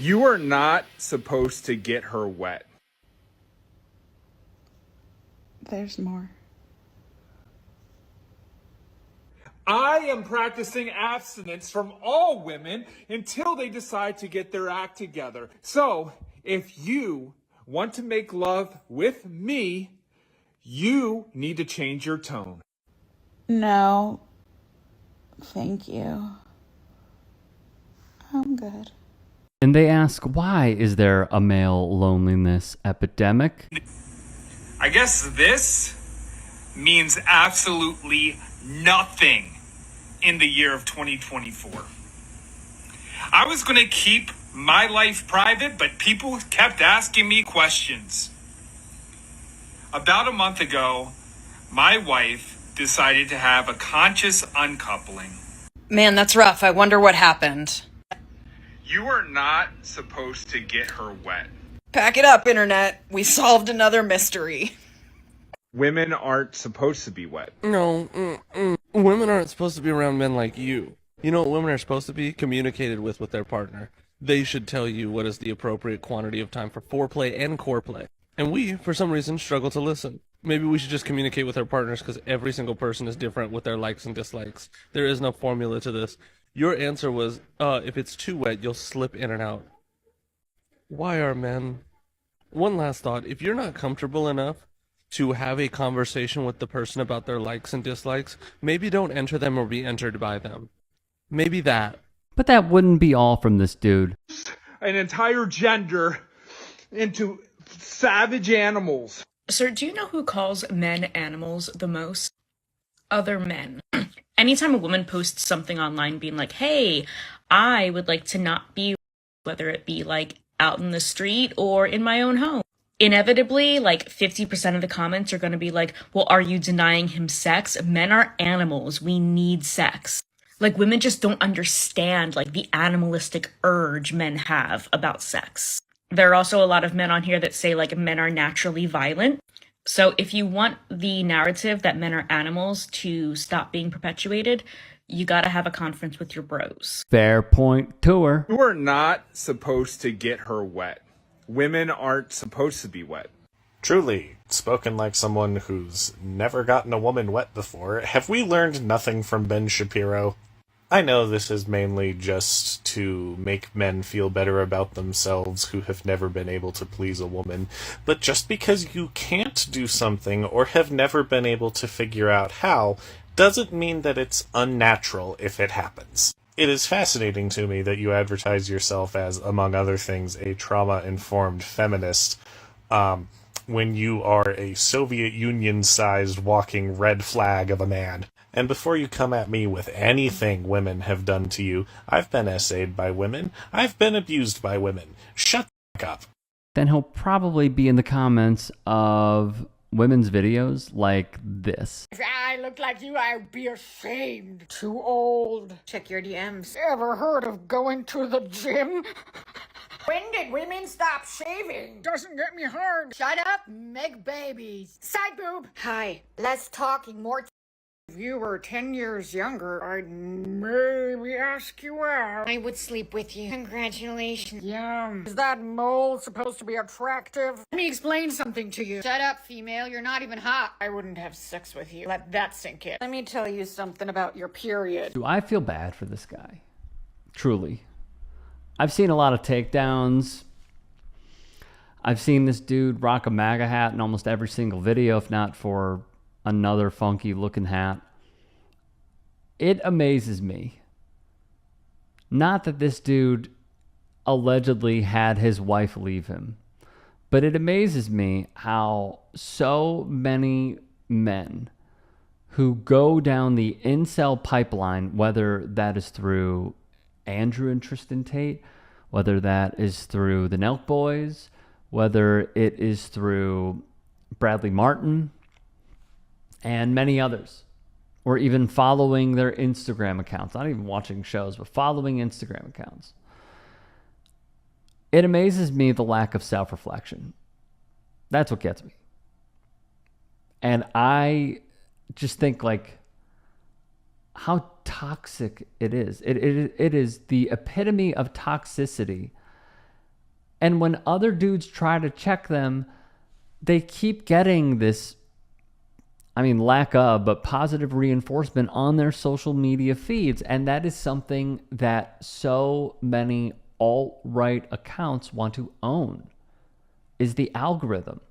You are not supposed to get her wet. There's more. I am practicing abstinence from all women until they decide to get their act together. So, if you want to make love with me, you need to change your tone. No. Thank you. I'm good. And they ask, why is there a male loneliness epidemic? I guess this means absolutely nothing in the year of 2024. I was going to keep my life private, but people kept asking me questions. About a month ago, my wife decided to have a conscious uncoupling. Man, that's rough. I wonder what happened. You are not supposed to get her wet. Pack it up, Internet. We solved another mystery. Women aren't supposed to be wet. No, women aren't supposed to be around men like you. You know what women are supposed to be? Communicated with their partner. They should tell you what is the appropriate quantity of time for foreplay and core play. And we, for some reason, struggle to listen. Maybe we should just communicate with our partners because every single person is different with their likes and dislikes. There is no formula to this. Your answer was, if it's too wet, you'll slip in and out. Why are men? One last thought. If you're not comfortable enough to have a conversation with the person about their likes and dislikes, maybe don't enter them or be entered by them. Maybe that. But that wouldn't be all from this dude. An entire gender into savage animals. Sir, do you know who calls men animals the most? Other men. Anytime a woman posts something online being like, hey, I would like to not be, whether it be like out in the street or in my own home, inevitably, like 50% of the comments are going to be like, well, are you denying him sex? Men are animals. We need sex. Like, women just don't understand, like, the animalistic urge men have about sex. There are also a lot of men on here that say, like, men are naturally violent. So if you want the narrative that men are animals to stop being perpetuated, you gotta have a conference with your bros. Fair point to her. You are not supposed to get her wet. Women aren't supposed to be wet. Truly, spoken like someone who's never gotten a woman wet before, have we learned nothing from Ben Shapiro? I know this is mainly just to make men feel better about themselves who have never been able to please a woman, but just because you can't do something or have never been able to figure out how, doesn't mean that it's unnatural if it happens. It is fascinating to me that you advertise yourself as, among other things, a trauma-informed feminist, when you are a Soviet Union-sized walking red flag of a man. And before you come at me with anything women have done to you, I've been essayed by women. I've been abused by women. Shut the fuck up. Then he'll probably be in the comments of women's videos like this. If I looked like you, I'd be ashamed. Too old. Check your DMs. Ever heard of going to the gym? When did women stop shaving? Doesn't get me hard. Shut up, make babies. Side boob. Hi, less talking, more If you were 10 years younger, I'd maybe ask you out. I would sleep with you. Congratulations. Yum. Is that mole supposed to be attractive? Let me explain something to you. Shut up, female. You're not even hot. I wouldn't have sex with you. Let that sink in. Let me tell you something about your period. Do I feel bad for this guy? Truly. I've seen a lot of takedowns. I've seen this dude rock a MAGA hat in almost every single video, if not for another funky looking hat. It amazes me. Not that this dude allegedly had his wife leave him, but it amazes me how so many men who go down the incel pipeline, whether that is through Andrew and Tristan Tate, whether that is through the Nelk Boys, whether it is through Bradley Martin, and many others, or even following their Instagram accounts, not even watching shows, but following Instagram accounts. It amazes me the lack of self-reflection. That's what gets me. And I just think, like, how toxic it is. It is the epitome of toxicity And when other dudes try to check them, they keep getting this, lack of, but positive reinforcement on their social media feeds. And that is something that so many alt-right accounts want to own, is the algorithm.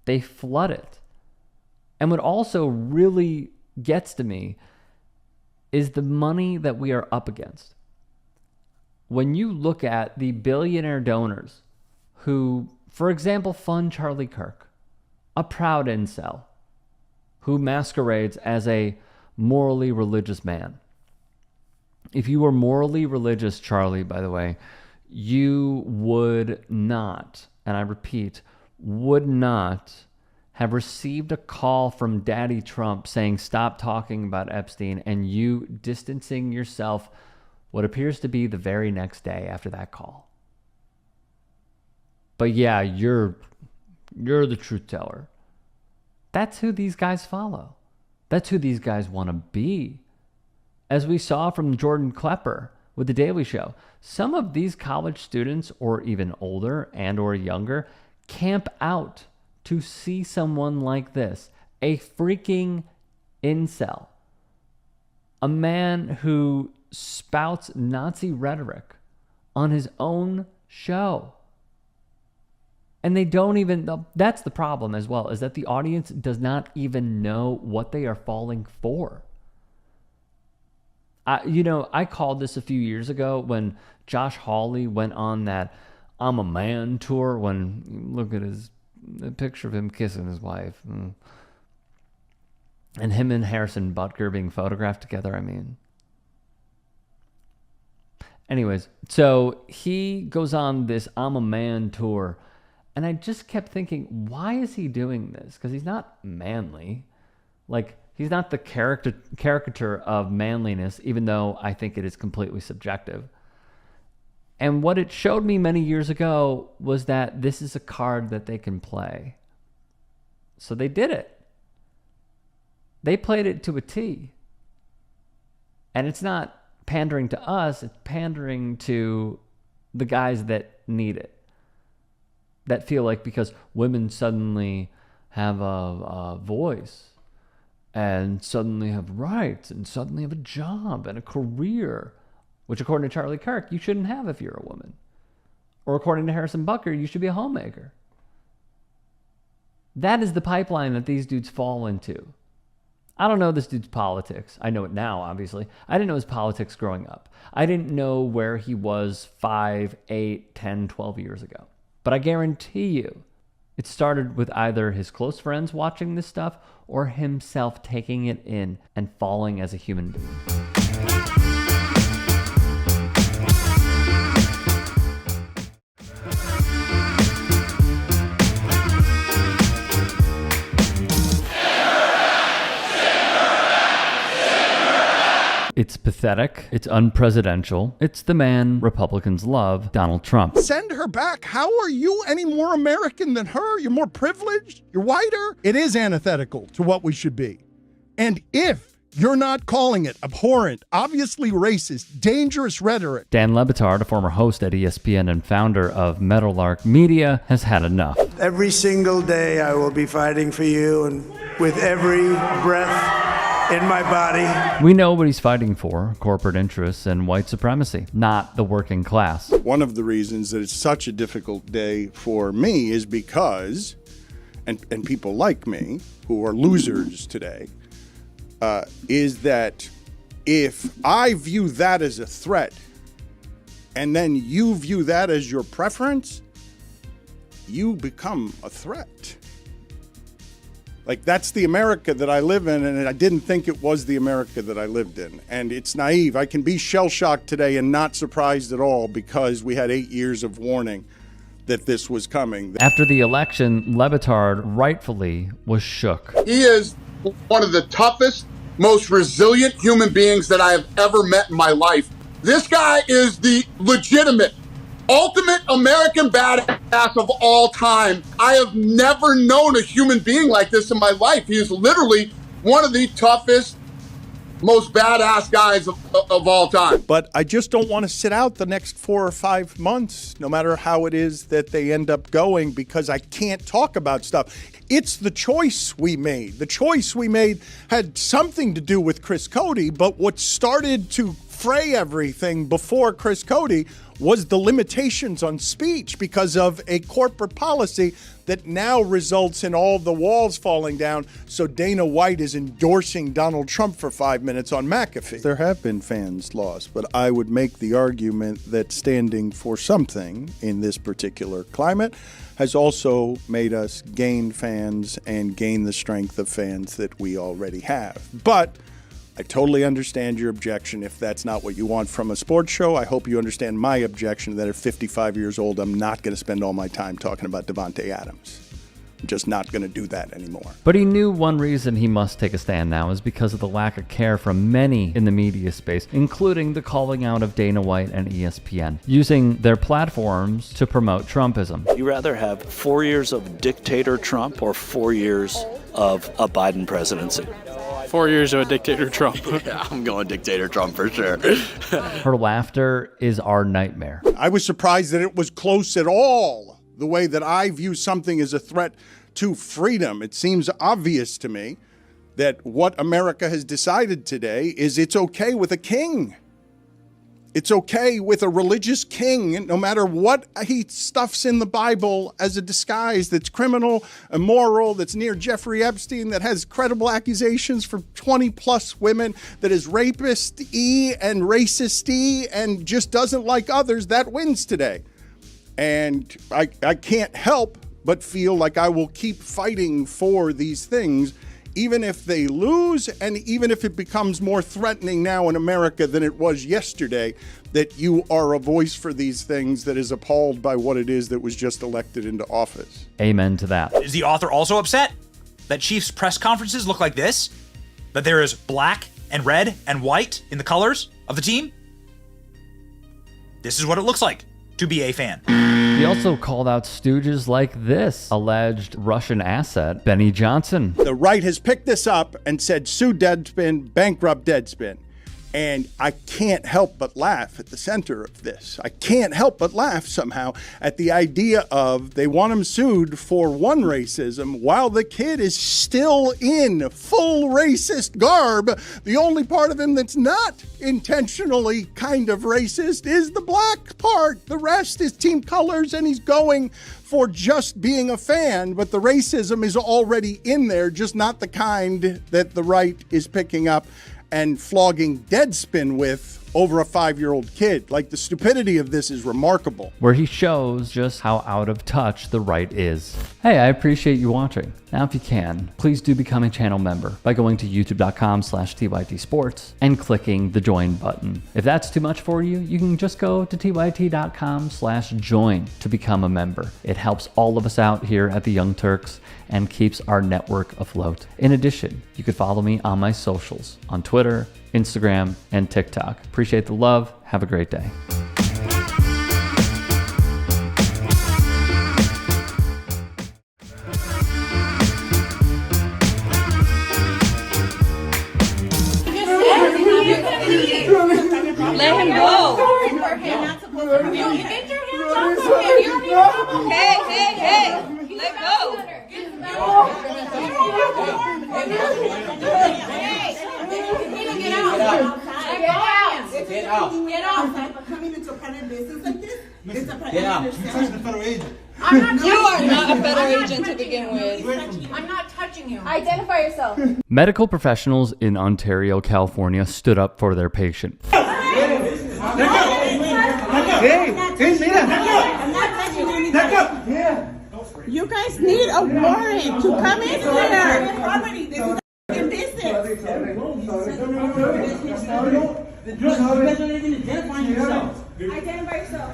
They flood it. And what also really gets to me is the money that we are up against. When you look at the billionaire donors who, for example, fund Charlie Kirk, a proud incel who masquerades as a morally religious man. If you were morally religious, Charlie, by the way, you would not, and I repeat, would not have received a call from Daddy Trump saying stop talking about Epstein, and you distancing yourself what appears to be the very next day after that call. But yeah, you're the truth teller. That's who these guys follow. That's who these guys want to be. As we saw from Jordan Klepper with The Daily Show, some of these college students, or even older and or younger, camp out to see someone like this, a freaking incel, a man who spouts Nazi rhetoric on his own show. And they don't even, that's the problem as well, is that the audience does not even know what they are falling for. I called this a few years ago when Josh Hawley went on that I'm a Man tour, when you look at the picture of him kissing his wife and him and Harrison Butker being photographed together. Anyways, so he goes on this I'm a Man tour, and I just kept thinking, why is he doing this? Because he's not manly. Like, he's not the caricature of manliness, even though I think it is completely subjective. And what it showed me many years ago was that this is a card that they can play. So they did it. They played it to a T. And it's not pandering to us, it's pandering to the guys that need it. That feel like because women suddenly have a voice and suddenly have rights and suddenly have a job and a career, which according to Charlie Kirk, you shouldn't have if you're a woman. Or according to Harrison Butker, you should be a homemaker. That is the pipeline that these dudes fall into. I don't know this dude's politics. I know it now, obviously. I didn't know his politics growing up. I didn't know where he was 5, 8, 10, 12 years ago. But I guarantee you, it started with either his close friends watching this stuff or himself taking it in and falling as a human being. It's pathetic. It's unpresidential. It's the man Republicans love, Donald Trump. Send her back. How are you any more American than her? You're more privileged. You're whiter. It is antithetical to what we should be. And if you're not calling it abhorrent, obviously racist, dangerous rhetoric. Dan Le Batard, a former host at ESPN and founder of Meadowlark Media, has had enough. Every single day I will be fighting for you, and with every breath in my body. We know what he's fighting for, corporate interests and white supremacy, not the working class. One of the reasons that it's such a difficult day for me is because, and people like me, who are losers today, is that if I view that as a threat, and then you view that as your preference, you become a threat. Like, that's the America that I live in, and I didn't think it was the America that I lived in. And it's naive. I can be shell-shocked today and not surprised at all because we had 8 years of warning that this was coming. After the election, Le Batard rightfully was shook. He is one of the toughest, most resilient human beings that I have ever met in my life. This guy is the legitimate, ultimate American badass of all time. I have never known a human being like this in my life. He is literally one of the toughest most badass guys of all time. But I just don't want to sit out the next 4 or 5 months, no matter how it is that they end up going, because I can't talk about stuff. It's the choice we made. The choice we made had something to do with Chris Cody, but what started to fray everything before Chris Cody was the limitations on speech because of a corporate policy that now results in all the walls falling down. So Dana White is endorsing Donald Trump for 5 minutes on McAfee. There have been fans lost, but I would make the argument that standing for something in this particular climate has also made us gain fans and gain the strength of fans that we already have. But I totally understand your objection if that's not what you want from a sports show. I hope you understand my objection that at 55 years old, I'm not going to spend all my time talking about Devontae Adams. I'm just not going to do that anymore. But he knew one reason he must take a stand now is because of the lack of care from many in the media space, including the calling out of Dana White and ESPN, using their platforms to promote Trumpism. You rather have 4 years of dictator Trump or 4 years of a Biden presidency? 4 years of a dictator Trump. Yeah, I'm going dictator Trump for sure. Her laughter is our nightmare. I was surprised that it was close at all, the way that I view something as a threat to freedom. It seems obvious to me that what America has decided today is it's okay with a king. It's okay with a religious king, no matter what he stuffs in the Bible as a disguise that's criminal, immoral, that's near Jeffrey Epstein, that has credible accusations for 20 plus women, that is rapist-y and racist-y and just doesn't like others. That wins today. And I can't help but feel like I will keep fighting for these things, even if they lose, and even if it becomes more threatening now in America than it was yesterday, that you are a voice for these things that is appalled by what it is that was just elected into office. Amen to that. Is the author also upset that Chiefs press conferences look like this? That there is black and red and white in the colors of the team? This is what it looks like to be a fan. He also called out stooges like this alleged Russian asset, Benny Johnson. The right has picked this up and said, sue Deadspin, bankrupt Deadspin. And I can't help but laugh at the center of this. I can't help but laugh somehow at the idea of they want him sued for one racism while the kid is still in full racist garb. The only part of him that's not intentionally kind of racist is the black part. The rest is team colors, and he's going for just being a fan, but the racism is already in there, just not the kind that the right is picking up and flogging Deadspin with over a 5-year-old kid. Like, the stupidity of this is remarkable. Where he shows just how out of touch the right is. Hey, I appreciate you watching. Now, if you can, please do become a channel member by going to youtube.com/TYT Sports and clicking the join button. If that's too much for you, you can just go to tyt.com/join to become a member. It helps all of us out here at the Young Turks and keeps our network afloat. In addition, you could follow me on my socials on Twitter, Instagram, and TikTok. Appreciate the love. Have a great day. Let him go. Hey. Let go. Get out. Coming into a private business like this? It's a private business. You are not a federal agent to begin with. I'm not touching you. Identify yourself. Medical professionals in Ontario, California stood up for their patient. You guys need a warrant to come in here. This is a business. Identify yourself.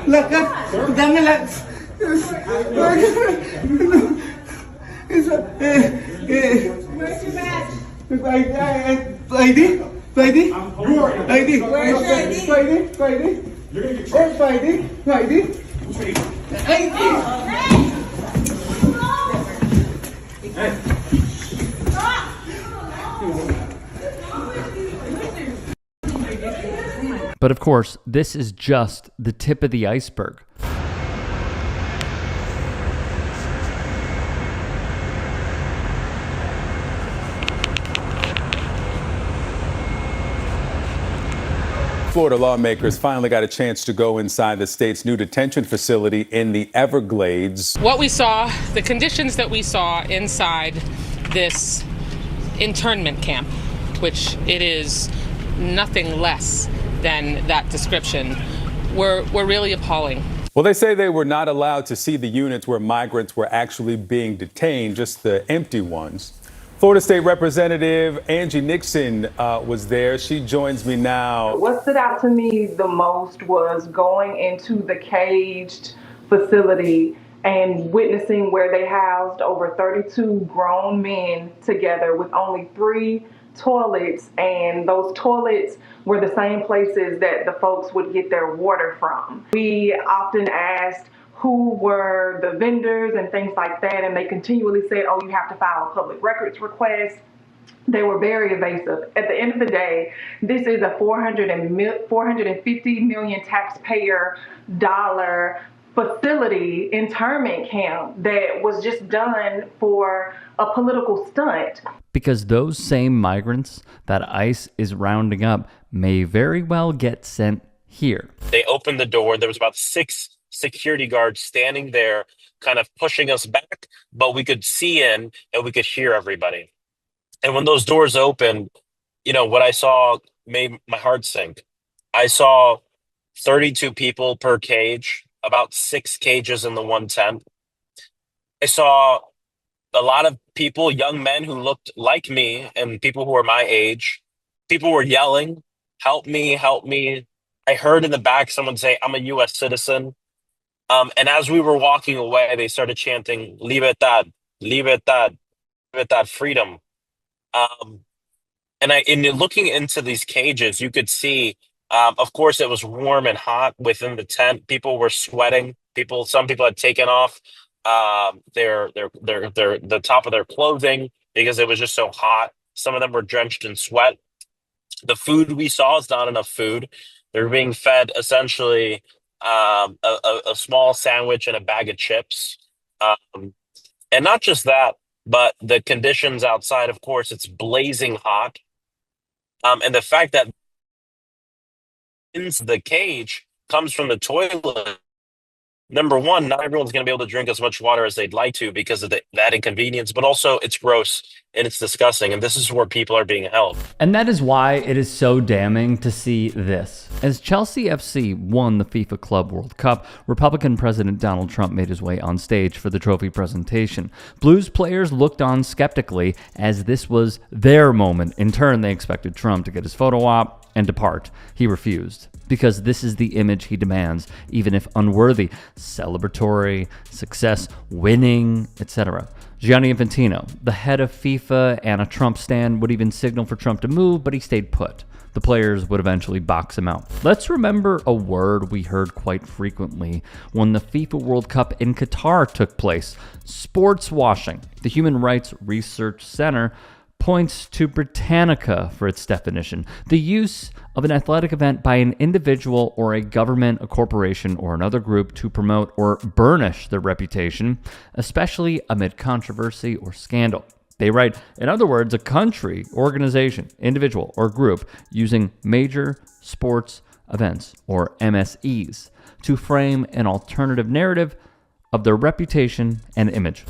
Look, where's your badge? ID? Where's your ID? But of course, this is just the tip of the iceberg. Florida lawmakers finally got a chance to go inside the state's new detention facility in the Everglades. What we saw, the conditions that we saw inside this internment camp, which it is nothing less than that description, were really appalling. Well, they say they were not allowed to see the units where migrants were actually being detained, just the empty ones. Florida State Representative Angie Nixon was there. She joins me now. What stood out to me the most was going into the caged facility and witnessing where they housed over 32 grown men together with only 3 toilets, and those toilets were the same places that the folks would get their water from. We often asked who were the vendors and things like that, and they continually said, oh, you have to file a public records request. They were very evasive. At the end of the day, this is a $450 million taxpayer dollar facility, internment camp, that was just done for a political stunt. Because those same migrants that ICE is rounding up may very well get sent here. They opened the door. There was about 6 security guards standing there, kind of pushing us back, but we could see in and we could hear everybody. And when those doors opened, you know, what I saw made my heart sink. I saw 32 people per cage, about 6 cages in the one tent. I saw a lot of people, young men who looked like me and people who were my age. People were yelling, help me, help me. I heard in the back someone say, I'm a U.S. citizen. And as we were walking away, they started chanting, libertad, libertad, libertad, freedom. And in looking into these cages, you could see, of course, it was warm and hot within the tent. People were sweating. Some people had taken off the top of their clothing because it was just so hot. Some of them were drenched in sweat. The food we saw is not enough food. They're being fed essentially a small sandwich and a bag of chips. And not just that, but the conditions outside, of course, it's blazing hot. And the fact that into the cage comes from the toilet. Number one, not everyone's going to be able to drink as much water as they'd like to because of that inconvenience, but also it's gross and it's disgusting. And this is where people are being held. And that is why it is so damning to see this. As Chelsea FC won the FIFA Club World Cup, Republican President Donald Trump made his way on stage for the trophy presentation. Blues players looked on skeptically as this was their moment. In turn, they expected Trump to get his photo op and depart. He refused, because this is the image he demands, even if unworthy: celebratory, success, winning, etc. Gianni Infantino, the head of FIFA and a Trump stan, would even signal for Trump to move, but he stayed put. The players would eventually box him out. Let's remember a word we heard quite frequently when the FIFA World Cup in Qatar took place: sports washing. The Human Rights Research Center points to Britannica for its definition: the use of an athletic event by an individual or a government, a corporation, or another group to promote or burnish their reputation, especially amid controversy or scandal. They write, in other words, a country, organization, individual, or group using major sports events, or MSEs, to frame an alternative narrative of their reputation and image.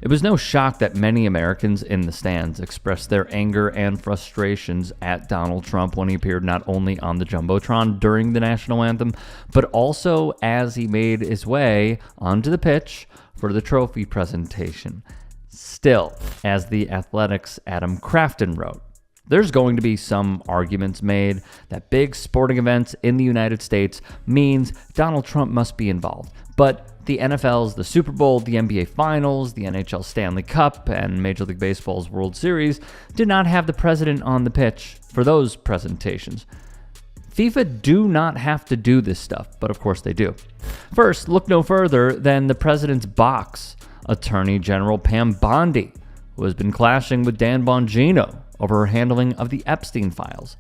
It was no shock that many Americans in the stands expressed their anger and frustrations at Donald Trump when he appeared not only on the Jumbotron during the national anthem, but also as he made his way onto the pitch for the trophy presentation. Still, as The Athletic's Adam Crafton wrote, there's going to be some arguments made that big sporting events in the United States means Donald Trump must be involved. But the NFL's the Super Bowl, the NBA Finals, the NHL Stanley Cup, and Major League Baseball's World Series did not have the president on the pitch for those presentations. FIFA do not have to do this stuff, but of course they do. First, look no further than the president's box, Attorney General Pam Bondi, who has been clashing with Dan Bongino over her handling of the Epstein files.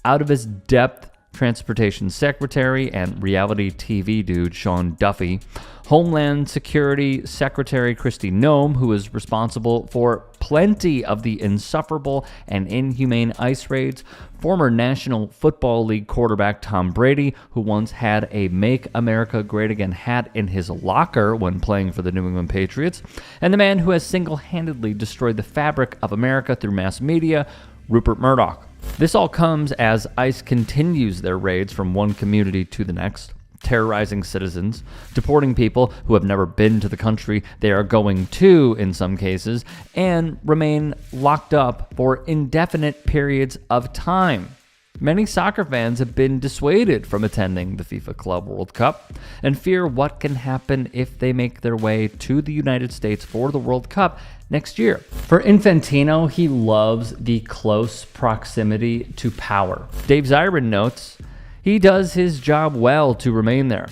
Out of his depth, Transportation Secretary and reality TV dude Sean Duffy, Homeland Security Secretary Kristi Noem, who is responsible for plenty of the insufferable and inhumane ICE raids, former National Football League quarterback Tom Brady, who once had a Make America Great Again hat in his locker when playing for the New England Patriots, and the man who has single-handedly destroyed the fabric of America through mass media, Rupert Murdoch. This all comes as ICE continues their raids from one community to the next, terrorizing citizens, deporting people who have never been to the country they are going to in some cases, and remain locked up for indefinite periods of time. Many soccer fans have been dissuaded from attending the FIFA Club World Cup and fear what can happen if they make their way to the United States for the World Cup next year. For Infantino, he loves the close proximity to power. Dave Zirin notes, he does his job well to remain there.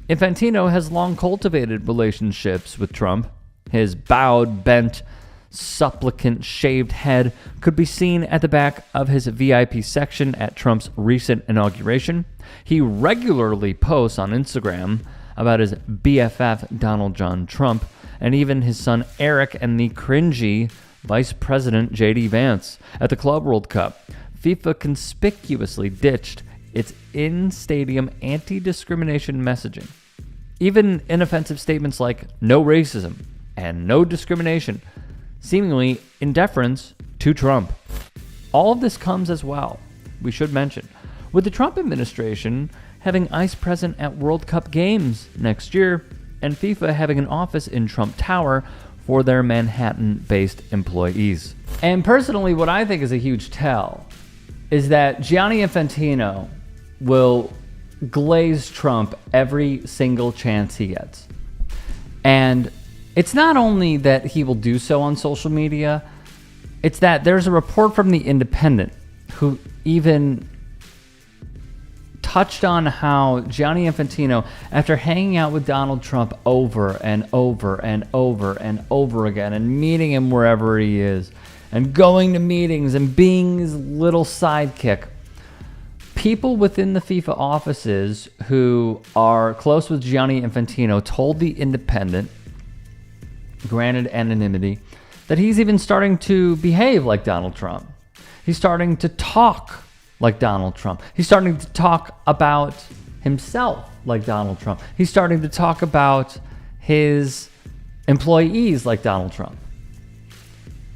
Infantino has long cultivated relationships with Trump. His bowed, bent, supplicant shaved head could be seen at the back of his VIP section at Trump's recent inauguration. He regularly posts on Instagram about his BFF Donald John Trump, and even his son Eric and the cringy Vice President J.D. Vance. At the Club World Cup, FIFA conspicuously ditched its in-stadium anti-discrimination messaging. Even inoffensive statements like no racism and no discrimination, seemingly in deference to Trump. All of this comes as well, we should mention, with the Trump administration having ICE present at World Cup games next year and FIFA having an office in Trump Tower for their Manhattan-based employees. And personally, what I think is a huge tell is that Gianni Infantino will glaze Trump every single chance he gets. And it's not only that he will do so on social media, it's that there's a report from The Independent who even touched on how Gianni Infantino, after hanging out with Donald Trump over and over and over and over again and meeting him wherever he is and going to meetings and being his little sidekick, people within the FIFA offices who are close with Gianni Infantino told The Independent, granted anonymity, that he's even starting to behave like Donald Trump. He's starting to talk like Donald Trump. He's starting to talk about himself like Donald Trump. He's starting to talk about his employees like Donald Trump.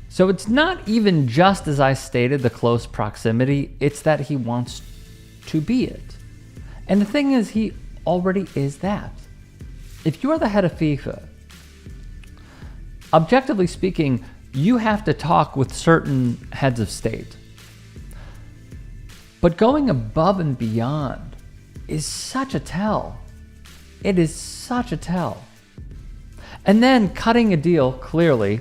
So it's not even just, as I stated, the close proximity, it's that he wants to be it. And the thing is, he already is that. If you're the head of FIFA, objectively speaking, you have to talk with certain heads of state. But going above and beyond is such a tell. It is such a tell. And then cutting a deal, clearly,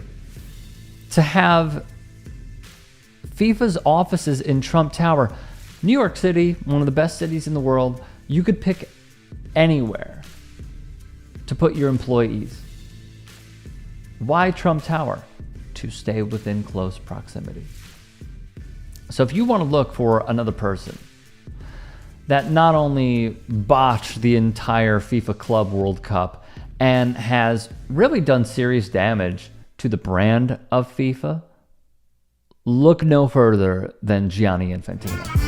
to have FIFA's offices in Trump Tower. New York City, one of the best cities in the world, you could pick anywhere to put your employees. Why Trump Tower? To stay within close proximity. So if you want to look for another person that not only botched the entire FIFA Club World Cup and has really done serious damage to the brand of FIFA, look no further than Gianni Infantino.